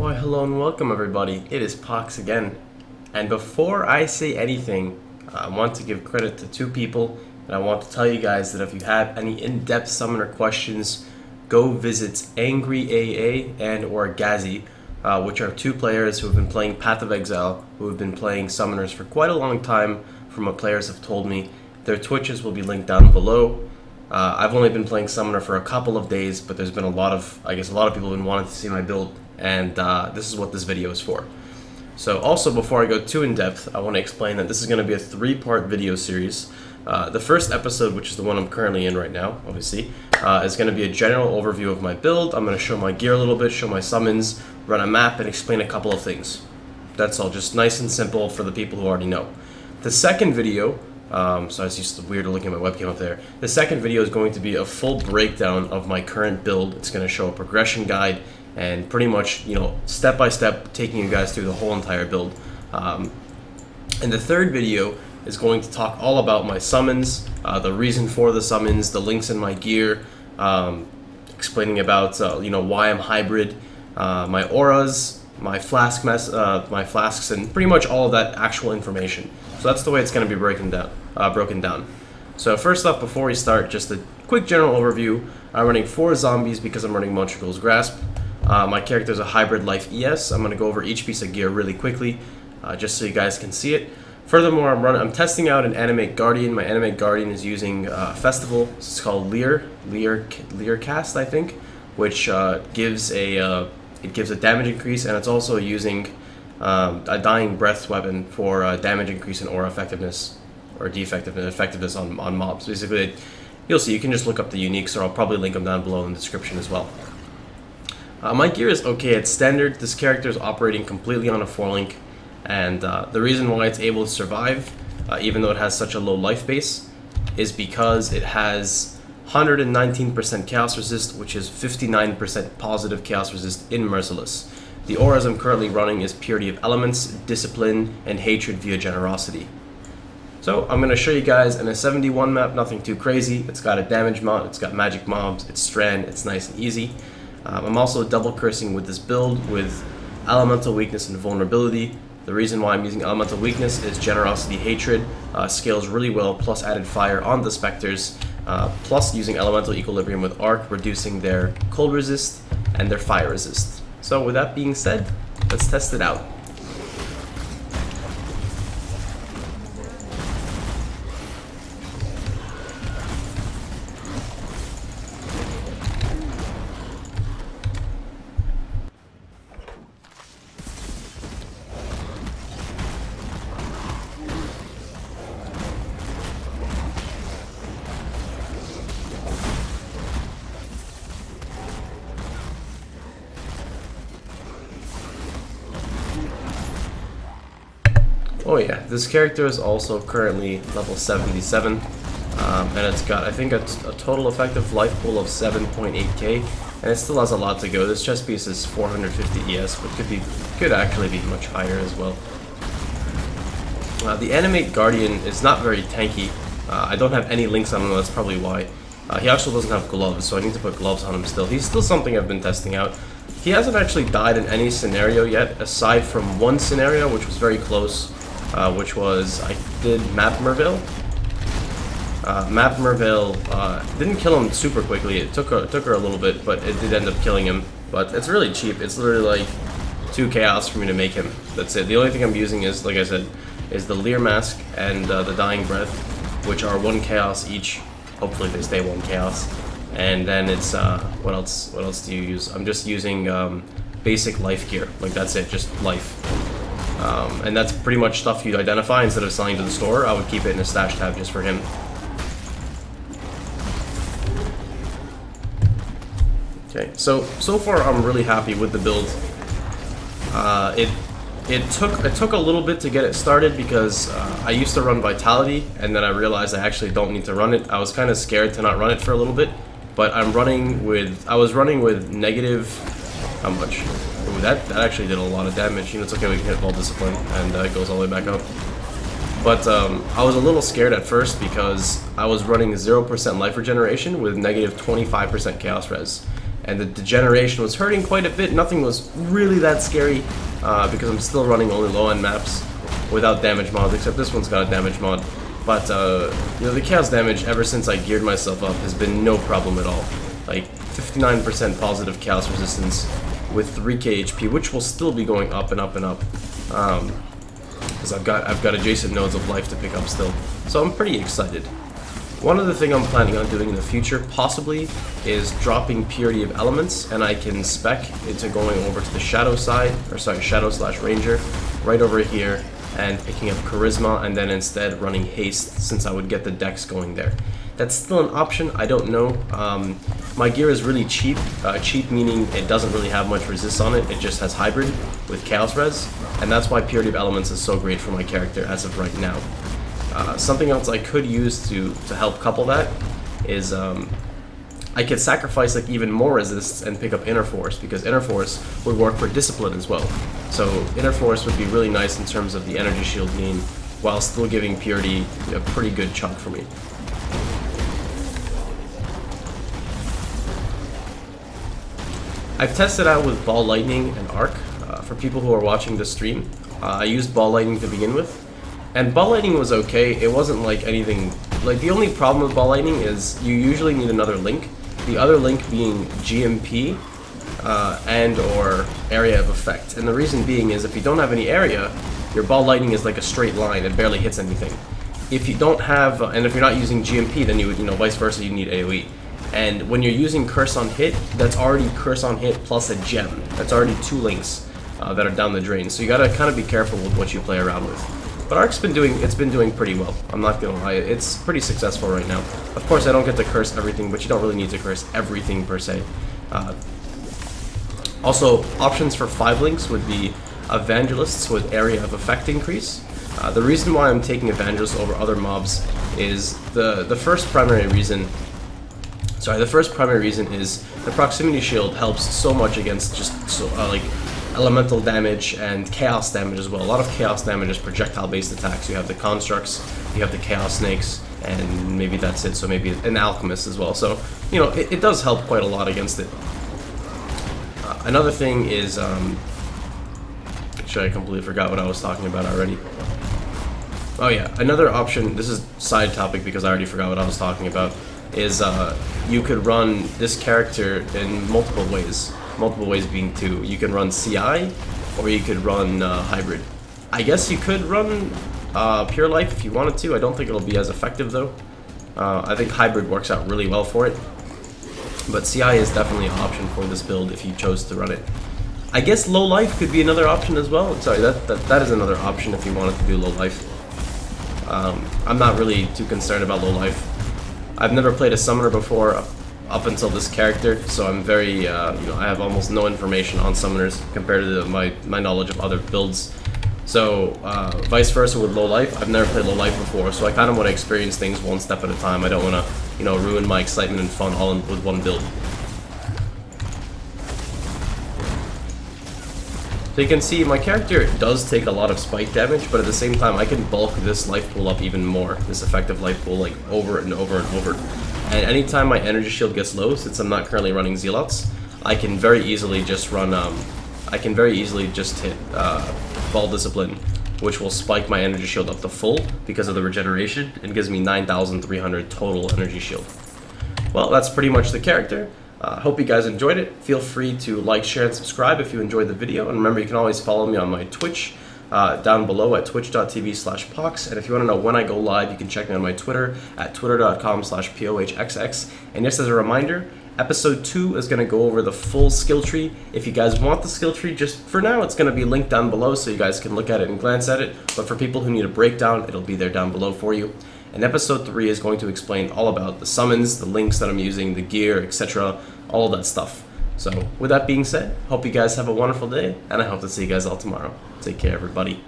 Why hello and welcome everybody, it is Pohx again. And before I say anything, I want to give credit to two people, and I want to tell you guys that if you have any in-depth summoner questions, go visit Angry AA and or Gazi, which are two players who have been playing Path of Exile, who have been playing summoners for quite a long time from what players have told me. Their Twitches will be linked down below. I've only been playing summoner for a couple of days, but there's been a lot of people have been wanting to see my build, and this is what this video is for. So also, before I go too in depth, I want to explain that this is going to be a three-part video series. The first episode, which is the one I'm currently in right now, obviously, is going to be a general overview of my build. I'm going to show my gear a little bit, show my summons, run a map, and explain a couple of things. That's all, just nice and simple for the people who already know. The second video, so I was used to weird looking at my webcam up there. The second video is going to be a full breakdown of my current build. It's going to show a progression guide and pretty much, step by step, taking you guys through the whole entire build. And the third video is going to talk all about my summons, the reason for the summons, the links in my gear, explaining about why I'm hybrid, my auras, my flasks, and pretty much all of that actual information. So that's the way it's going to be broken down. So first off, before we start, just a quick general overview. I'm running 4 zombies because I'm running Montreal's Grasp. My character is a hybrid life ES. I'm going to go over each piece of gear really quickly, just so you guys can see it. Furthermore, I'm testing out an Animate Guardian. My Animate Guardian is using Festival. It's called Lear Cast, I think, which gives a damage increase, and it's also using a Dying Breath weapon for damage increase in aura effectiveness or effectiveness on mobs. Basically, you'll see. You can just look up the uniques, or I'll probably link them down below in the description as well. My gear is okay at standard. This character is operating completely on a 4-link, and the reason why it's able to survive, even though it has such a low life base, is because it has 119% Chaos Resist, which is 59% positive Chaos Resist in Merciless. The auras I'm currently running is Purity of Elements, Discipline, and Hatred via Generosity. So I'm going to show you guys in a 71 map, nothing too crazy. It's got a damage mod, it's got magic mobs, it's strand, it's nice and easy. I'm also double cursing with this build with Elemental Weakness and Vulnerability. The reason why I'm using Elemental Weakness is Generosity Hatred scales really well, plus added fire on the Spectres, plus using Elemental Equilibrium with Arc, reducing their cold resist and their fire resist. So with that being said, let's test it out. Oh yeah, this character is also currently level 77, and it's got, I think, a total effective life pool of 7.8k, and it still has a lot to go. This chest piece is 450 ES, but could actually be much higher as well. The Animate Guardian is not very tanky. I don't have any links on him, that's probably why. He also doesn't have gloves, so I need to put gloves on him still. He's still something I've been testing out. He hasn't actually died in any scenario yet, aside from one scenario, which was very close. Which was, I did Map Merville. Map Merville didn't kill him super quickly. It took her a little bit, but it did end up killing him. But it's really cheap. It's literally like 2 chaos for me to make him. That's it. The only thing I'm using is, like I said, is the Lear Mask and the Dying Breath, which are 1 chaos each. Hopefully they stay 1 chaos. And then it's what else? What else do you use? I'm just using basic life gear. Like that's it, just life. And that's pretty much stuff you'd identify. Instead of selling to the store, I would keep it in a stash tab just for him. Okay, so far I'm really happy with the build. It took a little bit to get it started because I used to run Vitality, and then I realized I actually don't need to run it. I was kind of scared to not run it for a little bit, but I was running with negative, how much? Ooh, that actually did a lot of damage. It's okay, we can hit Ball Discipline, and it goes all the way back up. But I was a little scared at first because I was running 0% life regeneration with negative 25% chaos res. and the degeneration was hurting quite a bit. Nothing was really that scary because I'm still running only low-end maps without damage mods, except this one's got a damage mod. But you know, the chaos damage ever since I geared myself up has been no problem at all. Like 59% positive chaos resistance with 3k HP, which will still be going up and up and up. Because I've got adjacent nodes of life to pick up still, so I'm pretty excited. One other thing I'm planning on doing in the future, possibly, is dropping Purity of Elements, and I can spec into going over to the Shadow side, or sorry, Shadow/Ranger, right over here, and picking up Charisma, and then instead running Haste, since I would get the Dex going there. That's still an option, I don't know. My gear is really cheap. Cheap meaning it doesn't really have much resist on it, it just has Hybrid with Chaos Res, and that's why Purity of Elements is so great for my character as of right now. Something else I could use to help couple that is I could sacrifice like even more resists and pick up Inner Force, because Inner Force would work for Discipline as well. So Inner Force would be really nice in terms of the energy shield gain, while still giving Purity a pretty good chunk for me. I've tested out with Ball Lightning and Arc. For people who are watching the stream, I used Ball Lightning to begin with, and Ball Lightning was okay. It wasn't like anything, like the only problem with Ball Lightning is you usually need another link. The other link being GMP and or Area of Effect. And the reason being is if you don't have any area, your Ball Lightning is like a straight line, it barely hits anything. If you don't have, and if you're not using GMP, then you would, vice versa, you need AoE. And when you're using Curse on Hit, that's already Curse on Hit plus a gem. That's already 2 links that are down the drain. So you gotta kind of be careful with what you play around with. But Arc's been doing pretty well. I'm not gonna lie, it's pretty successful right now. Of course, I don't get to curse everything, but you don't really need to curse everything per se. Also, options for 5 links would be Evangelists with Area of Effect increase. The reason why I'm taking Evangelists over other mobs is the first primary reason. Sorry, the first primary reason is the proximity shield helps so much against just like elemental damage and chaos damage as well. A lot of chaos damage is projectile-based attacks. You have the constructs, you have the chaos snakes, and maybe that's it. So maybe an alchemist as well. So it does help quite a lot against it. Another thing is, actually I completely forgot what I was talking about already. Oh yeah, another option. This is side topic because I already forgot what I was talking about. Is you could run this character in multiple ways. Multiple ways being 2. You can run CI, or you could run Hybrid. I guess you could run Pure Life if you wanted to. I don't think it'll be as effective though. I think Hybrid works out really well for it. But CI is definitely an option for this build if you chose to run it. I guess Low Life could be another option as well. Sorry, that is another option if you wanted to do Low Life. I'm not really too concerned about Low Life. I've never played a summoner before up until this character, so I'm very, I have almost no information on summoners compared to my knowledge of other builds. So, vice versa with Low Life, I've never played Low Life before, so I kind of want to experience things one step at a time. I don't want to, ruin my excitement and fun all with one build. So you can see my character does take a lot of spike damage, but at the same time I can bulk this life pool up even more, this effective life pool, like over and over and over. And anytime my energy shield gets low, since I'm not currently running Zealots, I can very easily just run, hit Ball Discipline, which will spike my energy shield up to full because of the regeneration. It gives me 9,300 total energy shield. Well, that's pretty much the character. Hope you guys enjoyed it. Feel free to like, share, and subscribe if you enjoyed the video. And remember, you can always follow me on my Twitch down below at twitch.tv/Pohx. And if you want to know when I go live, you can check me on my Twitter at twitter.com/POHXX. And just as a reminder, episode 2 is going to go over the full skill tree. If you guys want the skill tree, just for now, it's going to be linked down below so you guys can look at it and glance at it. But for people who need a breakdown, it'll be there down below for you. And episode 3 is going to explain all about the summons, the links that I'm using, the gear, etc., all of that stuff. So with that being said, hope you guys have a wonderful day, and I hope to see you guys all tomorrow. Take care, everybody.